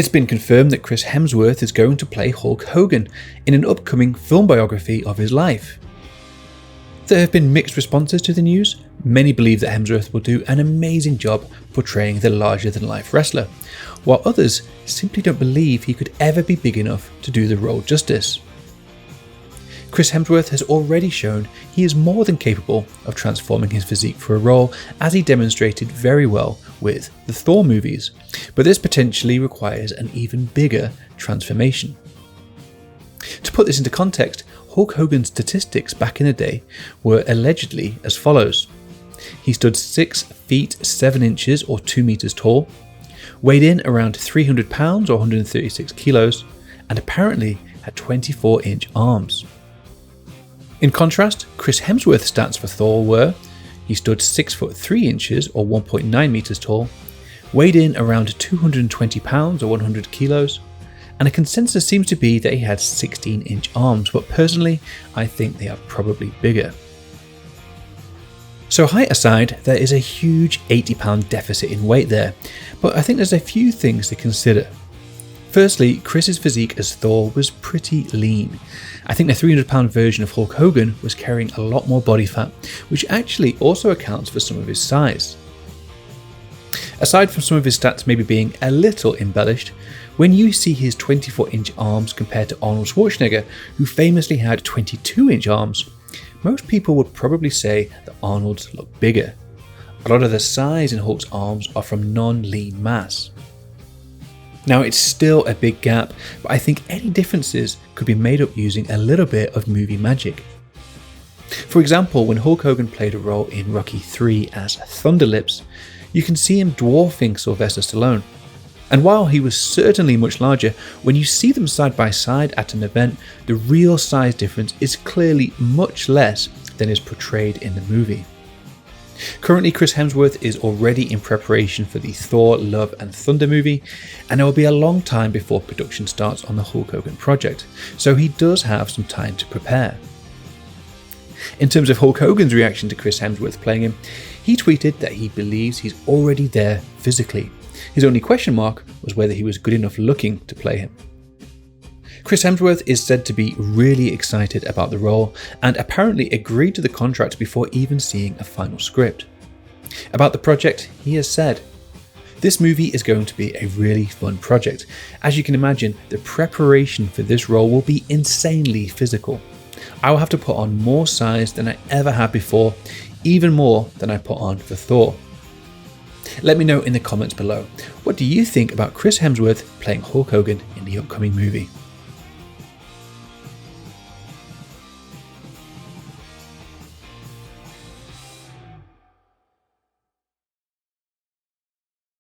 It's been confirmed that Chris Hemsworth is going to play Hulk Hogan in an upcoming film biography of his life. There have been mixed responses to the news. Many believe that Hemsworth will do an amazing job portraying the larger-than-life wrestler, while others simply don't believe he could ever be big enough to do the role justice. Chris Hemsworth has already shown he is more than capable of transforming his physique for a role, as he demonstrated very well with the Thor movies, but this potentially requires an even bigger transformation. To put this into context, Hulk Hogan's statistics back in the day were allegedly as follows. He stood 6 feet 7 inches or 2 meters tall, weighed in around 300 pounds or 136 kilos, and apparently had 24-inch arms. In contrast, Chris Hemsworth's stats for Thor were: he stood 6 foot 3 inches or 1.9 meters tall, weighed in around 220 pounds or 100 kilos, and a consensus seems to be that he had 16-inch arms, but personally I think they are probably bigger. So height aside, there is a huge 80-pound deficit in weight there, but I think there's a few things to consider. Firstly, Chris's physique as Thor was pretty lean. I think the 300-pound version of Hulk Hogan was carrying a lot more body fat, which actually also accounts for some of his size. Aside from some of his stats maybe being a little embellished, when you see his 24-inch arms compared to Arnold Schwarzenegger, who famously had 22-inch arms, most people would probably say that Arnold's look bigger. A lot of the size in Hulk's arms are from non-lean mass. Now, it's still a big gap, but I think any differences could be made up using a little bit of movie magic. For example, when Hulk Hogan played a role in Rocky III as Thunderlips, you can see him dwarfing Sylvester Stallone. And while he was certainly much larger, when you see them side by side at an event, the real size difference is clearly much less than is portrayed in the movie. Currently, Chris Hemsworth is already in preparation for the Thor, Love and Thunder movie, and it will be a long time before production starts on the Hulk Hogan project, so he does have some time to prepare. In terms of Hulk Hogan's reaction to Chris Hemsworth playing him, he tweeted that he believes he's already there physically. His only question mark was whether he was good enough looking to play him. Chris Hemsworth is said to be really excited about the role and apparently agreed to the contract before even seeing a final script. About the project, he has said, "This movie is going to be a really fun project. As you can imagine, the preparation for this role will be insanely physical. I will have to put on more size than I ever have before, even more than I put on for Thor." Let me know in the comments below, what do you think about Chris Hemsworth playing Hulk Hogan in the upcoming movie?